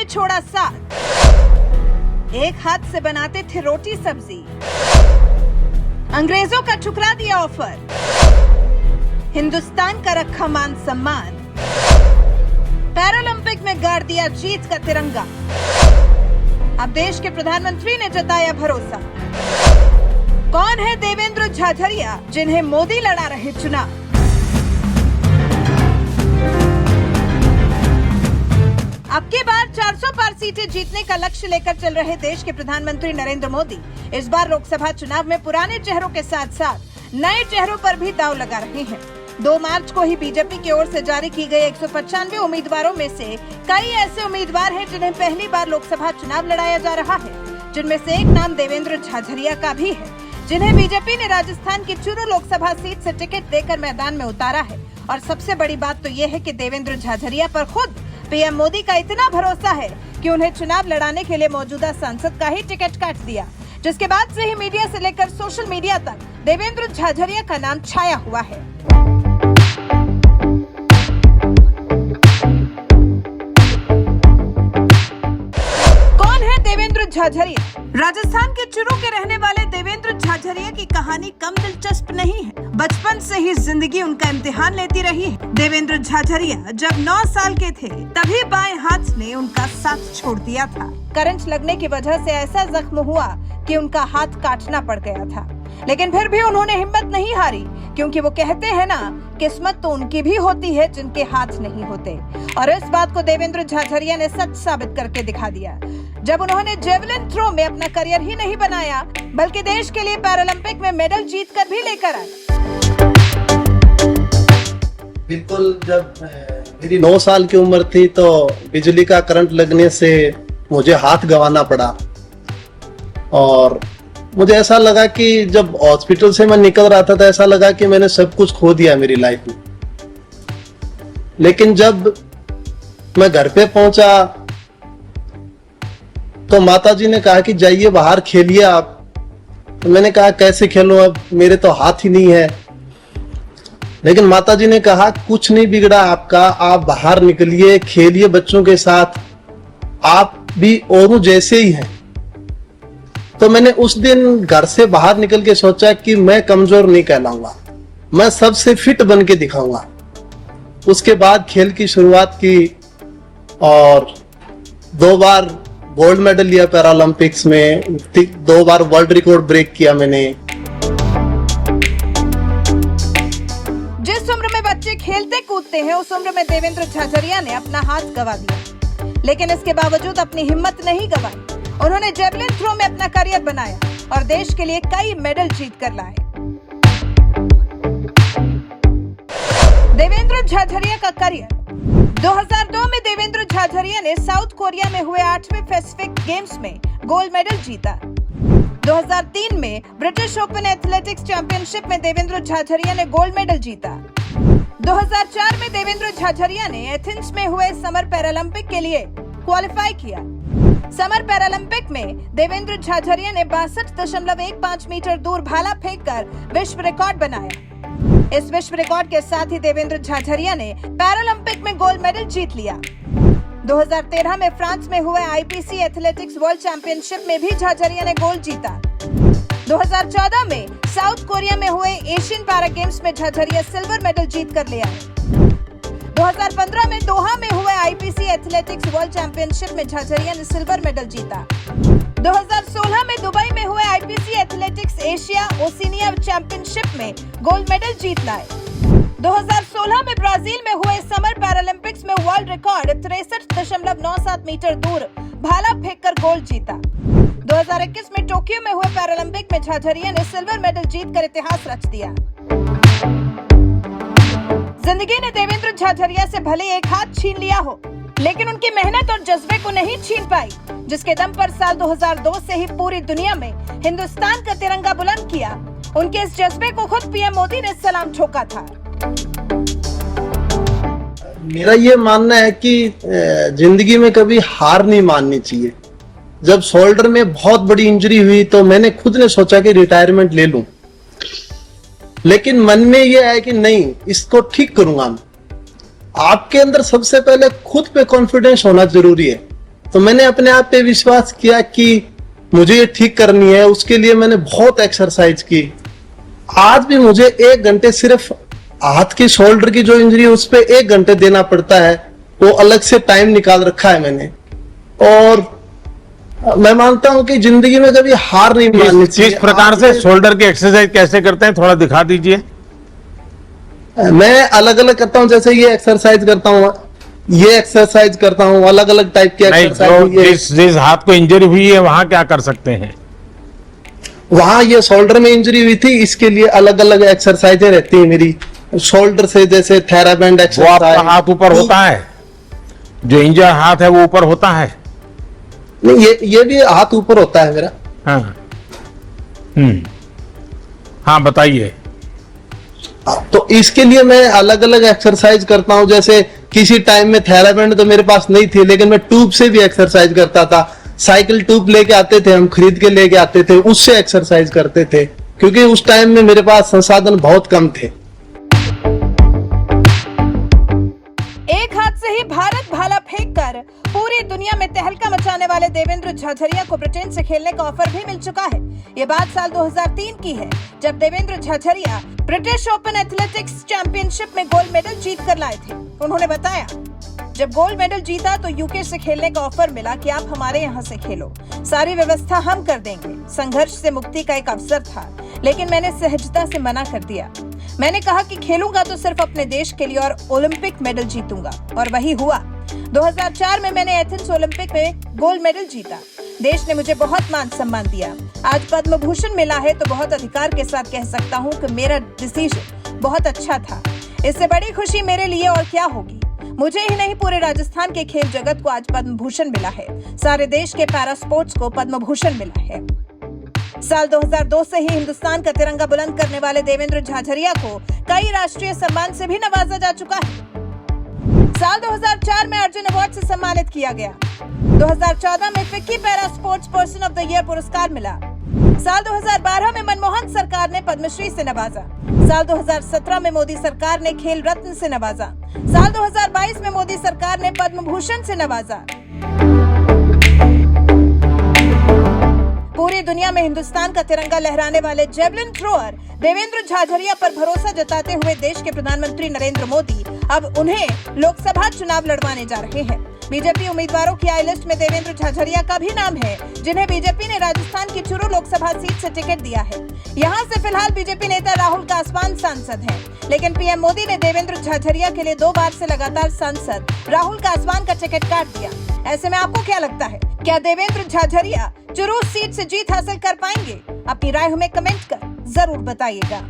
में छोड़ा साथ, एक हाथ से बनाते थे रोटी सब्जी, अंग्रेजों का ठुकरा दिया ऑफर, हिंदुस्तान का रखा मान सम्मान, पैरालंपिक में गाड़ दिया जीत का तिरंगा। अब देश के प्रधानमंत्री ने जताया भरोसा। कौन है देवेंद्र झाझरिया, जिन्हें मोदी लड़ा रहे चुनाव? अब की बार 400 पार सीटें जीतने का लक्ष्य लेकर चल रहे देश के प्रधानमंत्री नरेंद्र मोदी इस बार लोकसभा चुनाव में पुराने चेहरों के साथ साथ नए चेहरों पर भी दांव लगा रहे हैं। 2 मार्च को ही बीजेपी की ओर से जारी की गई 195 उम्मीदवारों में से कई ऐसे उम्मीदवार हैं जिन्हें पहली बार लोकसभा चुनाव लड़ाया जा रहा है, जिनमें से एक नाम देवेंद्र झाझरिया का भी है, जिन्हें बीजेपी ने राजस्थान की चूरू लोकसभा सीट से टिकट देकर मैदान में उतारा है। और सबसे बड़ी बात तो ये है कि देवेंद्र झाझरिया पर खुद पीएम मोदी का इतना भरोसा है कि उन्हें चुनाव लड़ाने के लिए मौजूदा सांसद का ही टिकट काट दिया, जिसके बाद से ही मीडिया से लेकर सोशल मीडिया तक देवेंद्र झाझरिया का नाम छाया हुआ है। कौन है देवेंद्र झाझरिया? राजस्थान के चूरू के रहने वाले देवेंद्र झाझरिया की कहानी कम दिलचस्प नहीं है। बचपन से ही जिंदगी उनका इम्तिहान लेती रही है। देवेंद्र झाझरिया जब 9 साल के थे तभी बाएं हाथ ने उनका साथ छोड़ दिया था। करंट लगने की वजह से ऐसा जख्म हुआ कि उनका हाथ काटना पड़ गया था, लेकिन फिर भी उन्होंने हिम्मत नहीं हारी, क्योंकि वो कहते हैं ना, किस्मत तो उनकी भी होती है जिनके हाथ नहीं होते। और इस बात को देवेंद्र झाझरिया ने सच साबित करके दिखा दिया, जब उन्होंने जेवलिन थ्रो में अपना करियर ही नहीं बनाया बल्कि देश के लिए पैरालंपिक में मेडल जीतकर भी लेकर आए। बिल्कुल, जब मेरी 9 साल की उम्र थी तो बिजली का करंट लगने से मुझे हाथ गंवाना पड़ा और मुझे ऐसा लगा कि जब हॉस्पिटल से मैं निकल रहा था तो ऐसा लगा कि मैंने सब कुछ खो दिया मेरी लाइफ में। लेकिन जब मैं घर पे पहुंचा तो माताजी ने कहा कि जाइए बाहर खेलिए आप। तो मैंने कहा कैसे खेलूं, अब मेरे तो हाथ ही नहीं है। लेकिन माताजी ने कहा कुछ नहीं बिगड़ा आपका, आप बाहर निकलिए, खेलिए बच्चों के साथ, आप भी औरों जैसे ही हैं। तो मैंने उस दिन घर से बाहर निकल के सोचा कि मैं कमजोर नहीं कहलाऊंगा, मैं सबसे फिट बन के दिखाऊंगा। उसके बाद खेल की शुरुआत की और 2 बार गोल्ड मेडल लिया पैरालंपिक्स में, 2 बार वर्ल्ड रिकॉर्ड ब्रेक किया मैंने। जिस उम्र में बच्चे खेलते कूदते हैं उस उम्र में देवेंद्र झाझरिया ने अपना हाथ गंवा दिया, लेकिन इसके बावजूद अपनी हिम्मत नहीं गंवाई। उन्होंने जेवलिन थ्रो में अपना करियर बनाया और देश के लिए कई मेडल जीत कर लाए। देवेंद्र झाझरिया का करियर 2002 में देवेंद्र झाझरिया ने साउथ कोरिया में हुए 8वें पैसिफिक गेम्स में गोल्ड मेडल जीता। 2003 में ब्रिटिश ओपन एथलेटिक्स चैंपियनशिप में देवेंद्र झाझरिया ने गोल्ड मेडल जीता। 2004 में देवेंद्र झाझरिया ने एथेंस में हुए समर पैरालंपिक के लिए क्वालिफाई किया। समर पैरालंपिक में देवेंद्र झाझरिया ने 62.15 मीटर दूर भाला फेंककर विश्व रिकॉर्ड बनाया। इस विश्व रिकॉर्ड के साथ ही देवेंद्र झाझरिया ने पैरालंपिक में गोल्ड मेडल जीत लिया। 2013 में फ्रांस में हुए आईपीसी एथलेटिक्स वर्ल्ड चैंपियनशिप में भी झाझरिया ने गोल्ड जीता। 2014 में साउथ कोरिया में हुए एशियन पैरा गेम्स में झाझरिया सिल्वर मेडल जीत कर ले आए। 2015 में दोहा में हुए आईपीसी एथलेटिक्स वर्ल्ड चैंपियनशिप में झाझरिया ने सिल्वर मेडल जीता। 2016 में दुबई में हुए IPC athletics Asia Oceania championship में गोल्ड मेडल जीत लाए। 2016 में ब्राजील में हुए समर पैरालंपिक्स में वर्ल्ड रिकॉर्ड 63.97 मीटर दूर भाला फेंककर गोल्ड जीता। 2021 में टोक्यो में हुए पैरालंपिक में झाझरिया ने सिल्वर मेडल जीतकर इतिहास रच दिया। जिंदगी ने देवेंद्र झाझरिया से भले एक हाथ छीन लिया हो, लेकिन उनकी मेहनत और जज्बे को नहीं छीन पाई, जिसके दम पर साल 2002 से ही पूरी दुनिया में हिंदुस्तान का तिरंगा बुलंद किया। उनके इस जज्बे को खुद पीएम मोदी ने सलाम ठोका था। मेरा ये मानना है कि जिंदगी में कभी हार नहीं माननी चाहिए। जब शोल्डर में बहुत बड़ी इंजरी हुई तो मैंने खुद ने सोचा कि रिटायरमेंट ले लूं, लेकिन मन में यह है कि नहीं, इसको ठीक करूंगा मैं। आपके अंदर सबसे पहले खुद पे कॉन्फिडेंस होना जरूरी है, तो मैंने अपने आप पे विश्वास किया कि मुझे ये ठीक करनी है। उसके लिए मैंने बहुत एक्सरसाइज की। आज भी मुझे 1 घंटे सिर्फ हाथ की शोल्डर की जो इंजरी है उस पे 1 घंटे देना पड़ता है। वो अलग से टाइम निकाल रखा है मैंने। और मैं मानता हूं कि जिंदगी में कभी हार नहीं माननी चाहिए। किस प्रकार से शोल्डर की एक्सरसाइज कैसे करते हैं, थोड़ा दिखा दीजिए। मैं अलग अलग करता हूं, जैसे ये एक्सरसाइज करता हूं, ये एक्सरसाइज करता हूं, अलग अलग टाइप की नहीं, एक्सरसाइज। जिस हाथ को इंजरी हुई है वहां क्या कर सकते हैं? वहां ये शोल्डर में इंजरी हुई थी, इसके लिए अलग अलग एक्सरसाइजें रहती है मेरी। शोल्डर से जैसे थेराबैंड वो एक्सरसाइज। आपका हाथ ऊपर होता है, जो इंजर हाथ है वो ऊपर होता है? नहीं, ये भी हाथ ऊपर होता है मेरा। हाँ, हाँ बताइए। तो इसके लिए मैं अलग अलग एक्सरसाइज करता हूं। जैसे किसी टाइम में थेराबैंड तो मेरे पास नहीं थी, लेकिन मैं ट्यूब से भी एक्सरसाइज करता था। साइकिल ट्यूब लेके आते थे, हम खरीद के लेके आते थे, उससे एक्सरसाइज करते थे, क्योंकि उस टाइम में मेरे पास संसाधन बहुत कम थे। एक हाथ से ही भारत भाला फेंककर पूरी दुनिया में तहलका मचाने वाले देवेंद्र झाझरिया को ब्रिटेन से खेलने का ऑफर भी मिल चुका है। ये बात साल 2003 की है, जब Devendra Jhajharia British open athletics championship में गोल्ड मेडल जीत कर लाए थे। उन्होंने बताया, जब गोल्ड मेडल जीता तो यूके से खेलने का ऑफर मिला कि आप हमारे यहाँ से खेलो, सारी व्यवस्था हम कर देंगे। संघर्ष से मुक्ति का एक अवसर था, लेकिन मैंने सहजता से मना कर दिया। मैंने कहा कि खेलूंगा तो सिर्फ अपने देश के लिए और ओलंपिक मेडल जीतूंगा, और वही हुआ। 2004 में मैंने एथेंस ओलंपिक में गोल्ड मेडल जीता। देश ने मुझे बहुत मान सम्मान दिया। आज पद्म भूषण मिला है तो बहुत अधिकार के साथ कह सकता हूँ कि मेरा डिसीजन बहुत अच्छा था। इससे बड़ी खुशी मेरे लिए और क्या होगी। मुझे ही नहीं, पूरे राजस्थान के खेल जगत को आज पद्म भूषण मिला है। सारे देश के पैरा स्पोर्ट्स को पद्म भूषण मिला है। साल 2002 से ही हिंदुस्तान का तिरंगा बुलंद करने वाले देवेंद्र झाझरिया को कई राष्ट्रीय सम्मान से भी नवाजा जा चुका है। साल 2004 में अर्जुन अवार्ड से सम्मानित किया गया। 2014 में FICCI para sports person of the year पुरस्कार मिला। साल 2012 में मनमोहन सरकार ने पद्मश्री से नवाजा। साल 2017 में मोदी सरकार ने खेल रत्न से नवाजा। साल 2022 में मोदी सरकार ने पद्म भूषण से नवाजा। पूरी दुनिया में हिंदुस्तान का तिरंगा लहराने वाले जेवलिन थ्रोअर देवेंद्र झाझरिया पर भरोसा जताते हुए देश के प्रधानमंत्री नरेंद्र मोदी अब उन्हें लोकसभा चुनाव लड़वाने जा रहे हैं। बीजेपी उम्मीदवारों की आई लिस्ट में देवेंद्र झाझरिया का भी नाम है, जिन्हें बीजेपी ने राजस्थान की चुरू लोकसभा सीट से टिकट दिया है। यहां से फिलहाल बीजेपी नेता राहुल कासवान सांसद हैं, लेकिन पीएम मोदी ने देवेंद्र झाझरिया के लिए 2 बार से लगातार सांसद राहुल कासवान का टिकट काट दिया। ऐसे में आपको क्या लगता है, क्या देवेंद्र झाझरिया चुरू सीट से जीत हासिल कर पाएंगे? अपनी राय हमें कमेंट कर जरूर बताइएगा।